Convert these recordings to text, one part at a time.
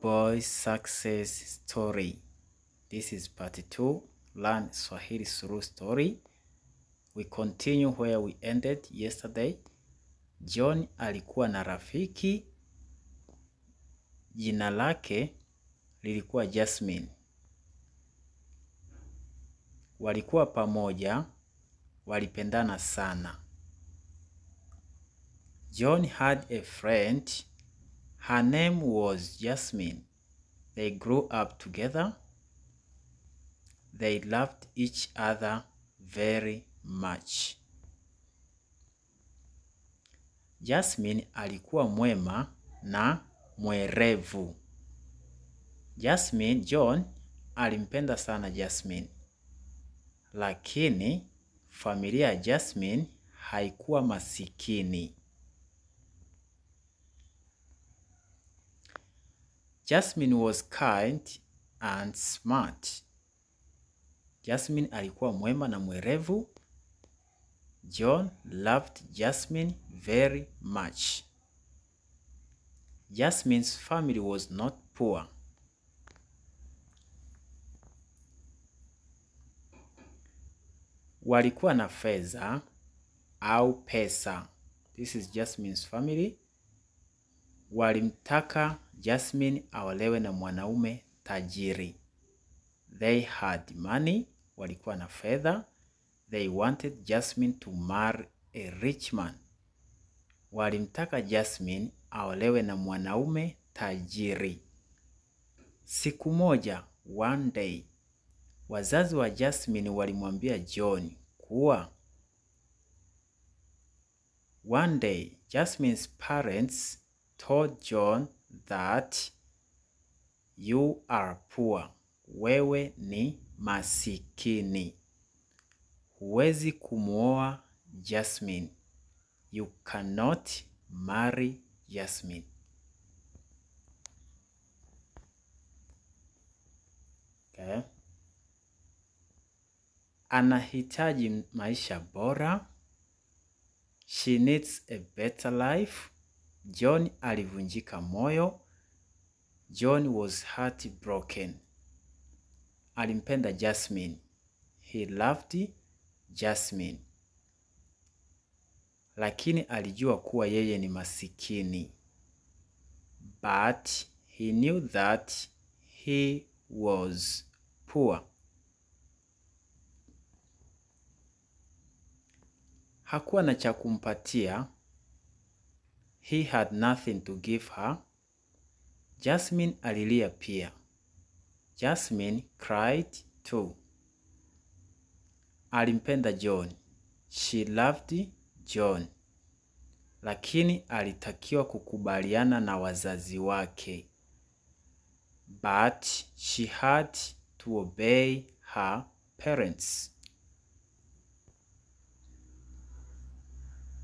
Boys success story. This is part 2. Learn Swahili through story. We continue where we ended yesterday. John alikuwa na rafiki, jina lake lilikuwa Jasmine. Walikuwa pamoja, walipendana sana. John had a friend. Her name was Jasmine. They grew up together. They loved each other very much. Jasmine alikuwa mwema na mwerevu. John alimpenda sana Jasmine. Lakini familia ya Jasmine haikuwa masikini. Jasmine was kind and smart. Jasmine alikuwa mwema na mwerevu. John loved Jasmine very much. Jasmine's family was not poor. Walikuwa na fedha au pesa. This is Jasmine's family. Walimtaka Jasmine aolewe na mwanaume tajiri. They had money. Walikuwa na fedha. They wanted Jasmine to marry a rich man. Walimtaka Jasmine aolewe na mwanaume tajiri. Siku moja, one day, wazazi wa Jasmine walimwambia John kuwa. One day, Jasmine's parents told John that you are poor. Wewe ni masikini. Huwezi kumuoa Jasmine. You cannot marry Jasmine. Okay. Anahitaji maisha bora. She needs a better life. John alivunjika moyo. John was heartbroken. Alimpenda Jasmine. He loved Jasmine. Lakini alijua kuwa yeye ni masikini. But he knew that he was poor. Hakuwa na cha kumpatia. He had nothing to give her. Jasmine alilia pia. Jasmine cried too. Alimpenda John. She loved John. Lakini alitakiwa kukubaliana na wazazi wake. But she had to obey her parents.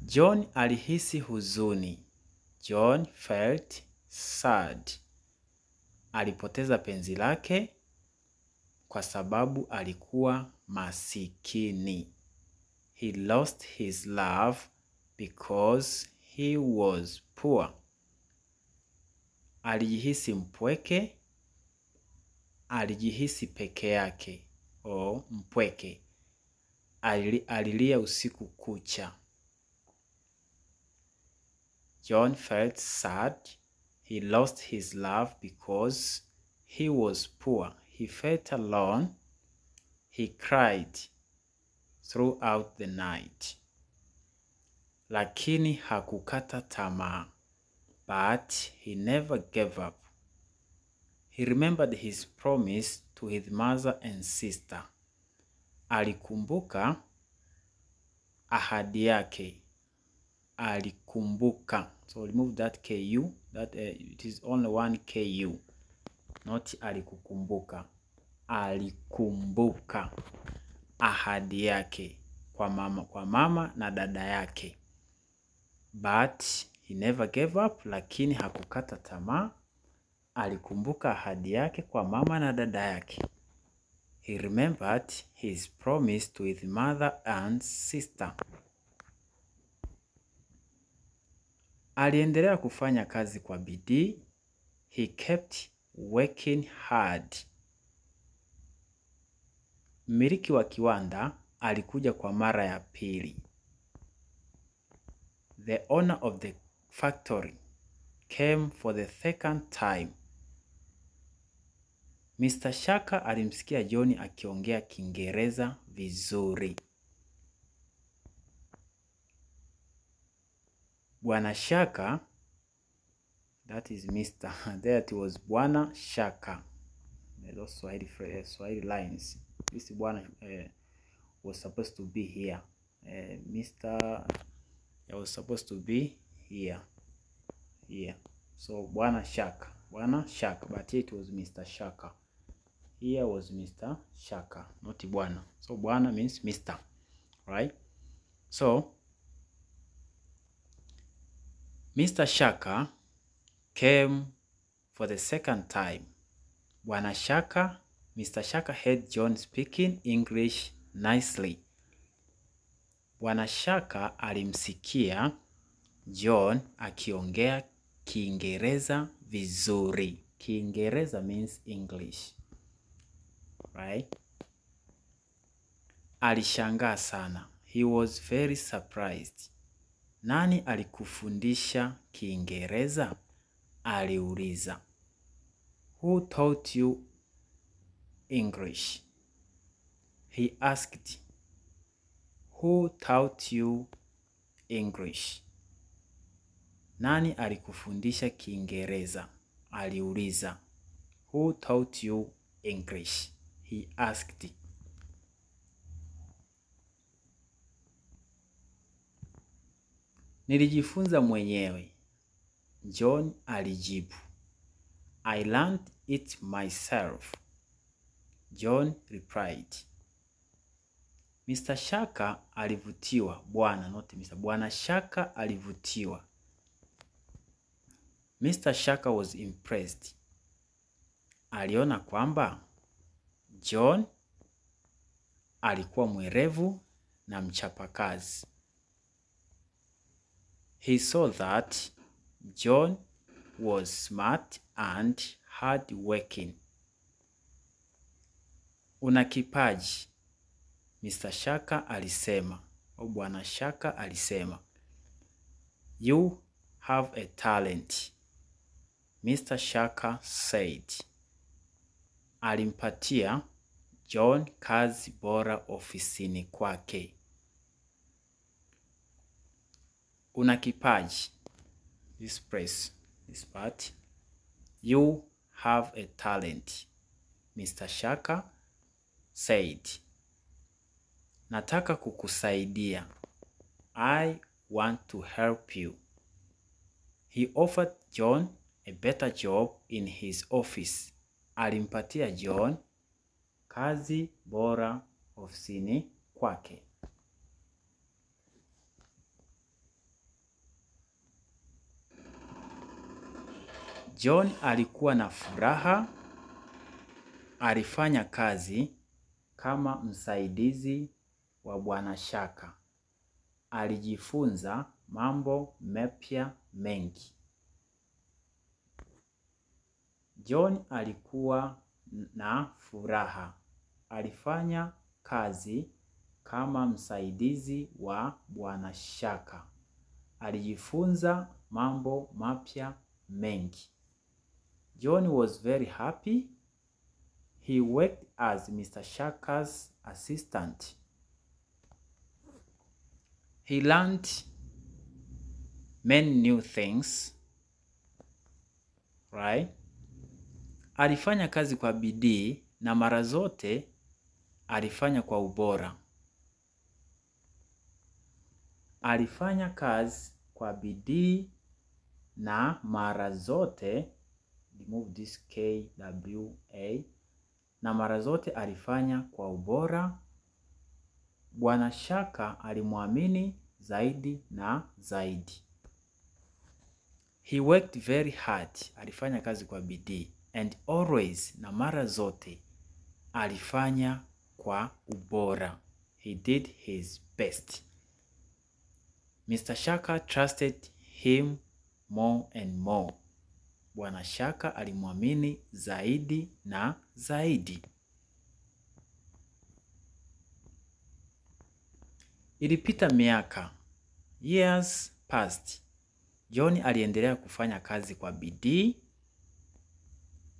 John alihisi huzuni. John felt sad. Alipoteza penzi lake kwa sababu alikuwa masikini. He lost his love because he was poor. Alijihisi mpweke. Alijihisi peke yake o mpweke. Alilia usiku kucha. John felt sad. He lost his love because he was poor. He felt alone. He cried throughout the night. Lakini hakukata tamaa. But he never gave up. He remembered his promise to his mother and sister. Alikumbuka ahadi yake. Alikumbuka. So remove that KU. It is only one KU. Not alikukumbuka. Alikumbuka ahadi yake kwa mama na dada yake. But he never gave up. Lakini hakukata tamaa. Alikumbuka ahadi yake kwa mama na dada yake. He remembered his promise to his mother and sister. Aliendelea kufanya kazi kwa bidii. He kept working hard. Mmiliki wa kiwanda alikuja kwa mara ya pili. The owner of the factory came for the second time. Mr. Shaka alimsikia John akiongea Kiingereza vizuri. Bwana Shaka, that is Mr. That was Bwana Shaka. Those Swahili lines. This Bwana was supposed to be here. Mr. was supposed to be here. Here. So Bwana Shaka. Bwana Shaka. But it was Mr. Shaka. Here was Mr. Shaka, not Bwana. So Bwana means Mr. Right? So Mr. Shaka came for the second time. Bwana Shaka, Mr. Shaka heard John speaking English nicely. Bwana Shaka alimsikia John akiongea Kiingereza vizuri. Kiingereza means English. Right? Alishangaa sana. He was very surprised. Nani alikufundisha Kiingereza? Aliuliza. Who taught you English? He asked. Who taught you English? Nani alikufundisha Kiingereza? Aliuliza. Who taught you English? He asked. Nilijifunza mwenyewe. John alijibu. I learned it myself. John replied. Mr. Shaka alivutiwa. Bwana, not Mr. Bwana Shaka alivutiwa. Mr. Shaka was impressed. Aliona kwamba John alikuwa mwerevu na mchapakazi. He saw that John was smart and hard-working. Una kipaji, Mr. Shaka alisema, au Bwana Shaka alisema. You have a talent, Mr. Shaka said. Alimpatia John kazi bora ofisini kwake. Una kipaji, this phrase, this part. You have a talent, Mr. Shaka said. Nataka kukusaidia. I want to help you. He offered John a better job in his office. Alimpatia John kazi bora ofisini kwake. John alikuwa na furaha. Alifanya kazi kama msaidizi wa Bwana Shaka. Alijifunza mambo mapya mengi. John alikuwa na furaha. Alifanya kazi kama msaidizi wa Bwana Shaka. Alijifunza mambo mapya mengi. John was very happy. He worked as Mr. Shaka's assistant. He learned many new things. Right? Alifanya kazi kwa bidii na mara zote alifanya kwa ubora. Alifanya kazi kwa bidii na mara zote, remove this KWA, na mara zote alifanya kwa ubora. Bwana Shaka alimwamini zaidi na zaidi. He worked very hard. Alifanya kazi kwa bidii. And always, na mara zote, alifanya kwa ubora. He did his best. Mr. Shaka trusted him more and more. Bwana Shaka alimwamini zaidi na zaidi. Ilipita miaka. Years passed. John aliendelea kufanya kazi kwa bidii.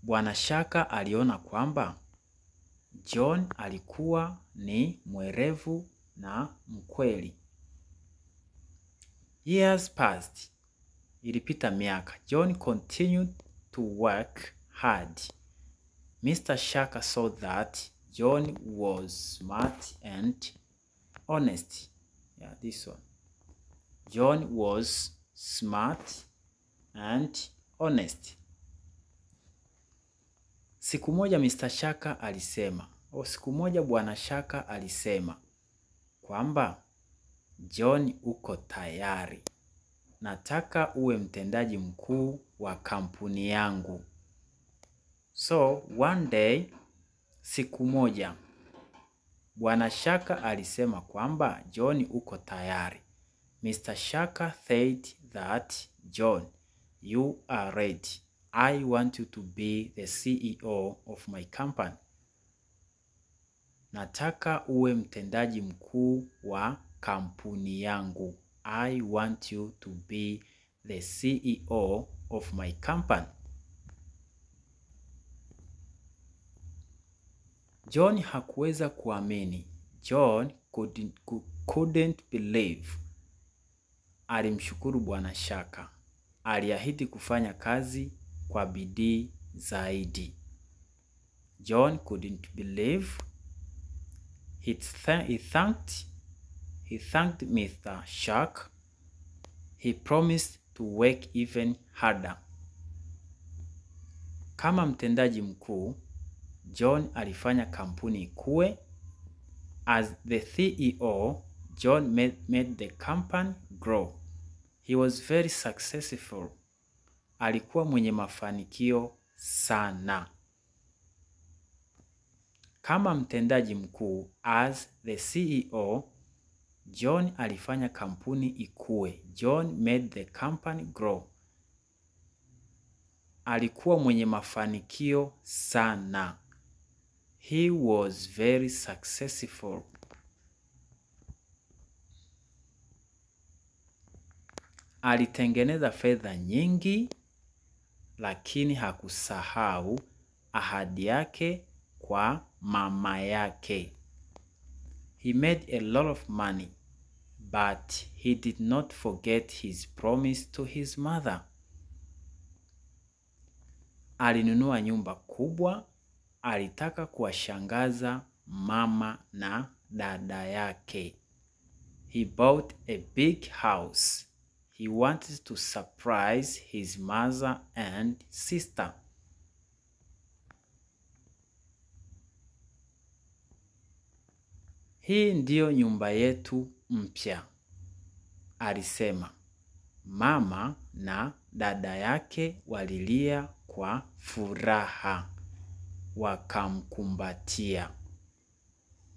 Bwana Shaka aliona kwamba John alikuwa ni mwerevu na mkweli. Years passed. Ilipita miaka. John continued to work hard. Mr. Shaka saw that John was smart and honest. Yeah, this one. John was smart and honest. Siku moja Mr. Shaka alisema, siku moja Bwana Shaka alisema kwamba John, uko tayari. Nataka uwe mtendaji mkuu wa kampuni yangu. So one day, siku moja, Bwana Shaka alisema kwamba John, uko tayari. Mr. Shaka said that, John, you are ready. I want you to be the CEO of my company. Nataka uwe mtendaji mkuu wa kampuni yangu. I want you to be the CEO of my company. John hakuweza kuamini. John couldn't believe. Alimshukuru Bwana Shaka. Aliahidi kufanya kazi kwa bidii zaidi. John couldn't believe. He thanked Mr. Shaka. He promised to work even harder. Kama mtendaji mkuu, John alifanya kampuni ikue. As the CEO, John made the company grow. He was very successful. Alikuwa mwenye mafanikio sana. Kama mtendaji mkuu, as the CEO, John alifanya kampuni ikue. John made the company grow. Alikuwa mwenye mafanikio sana. He was very successful. Alitengeneza fedha nyingi, lakini hakusahau ahadi yake kwa mama yake. He made a lot of money, but he did not forget his promise to his mother. Alinunua nyumba kubwa, alitaka kuwashangaza mama na dada yake. He bought a big house. He wanted to surprise his mother and sister. Hii ndiyo nyumba yetu mpya, alisema. Mama na dada yake walilia kwa furaha, wakamkumbatia.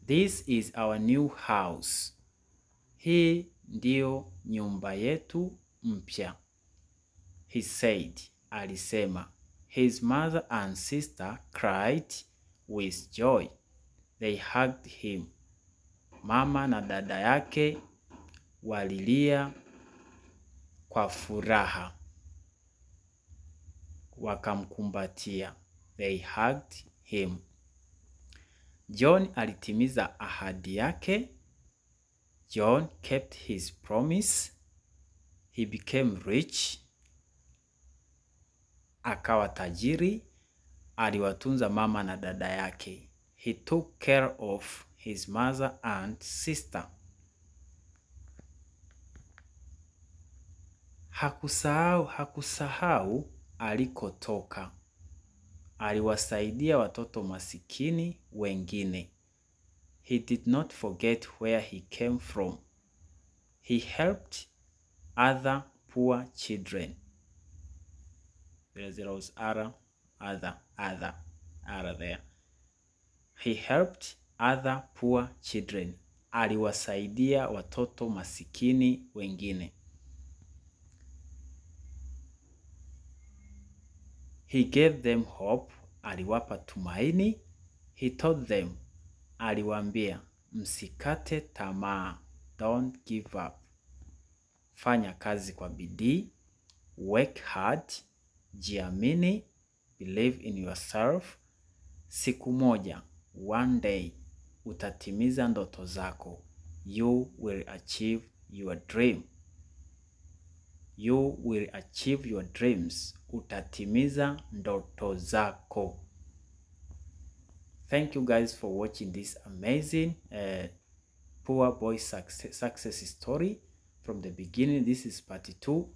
This is our new house. Hii ndiyo nyumba yetu mpya. He said, alisema. His mother and sister cried with joy. They hugged him. Mama na dada yake walilia kwa furaha, wakamkumbatia. They hugged him. John alitimiza ahadi yake. John kept his promise. He became rich. Akawa tajiri. Aliwatunza mama na dada yake. He took care of his mother and sister. Hakusahau alikotoka. Aliwasaidia watoto masikini wengine. He did not forget where he came from. He helped other poor children. There was other there. He helped other poor children. Aliwasaidia watoto masikini wengine. He gave them hope, aliwapa tumaini. He told them, aliwaambia, msikate tamaa, don't give up. Fanya kazi kwa bidii, work hard, jiamini, believe in yourself. Siku moja, one day, utatimiza ndoto zako. You will achieve your dream. You will achieve your dreams. Utatimiza ndoto zako. Thank you guys for watching this amazing Poor Boy success story from the beginning. This is part 2,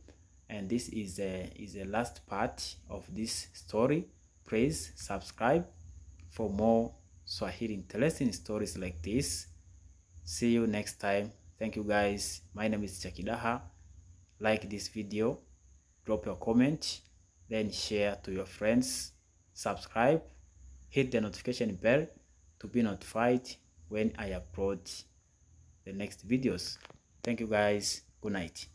and this is the last part of this story. Please subscribe for more Swahili interesting stories like this. See you next time. Thank you guys. My name is Chakidaha. Like this video, drop your comment, then share to your friends. Subscribe, hit the notification bell to be notified when I upload the next videos. Thank you guys. Good night.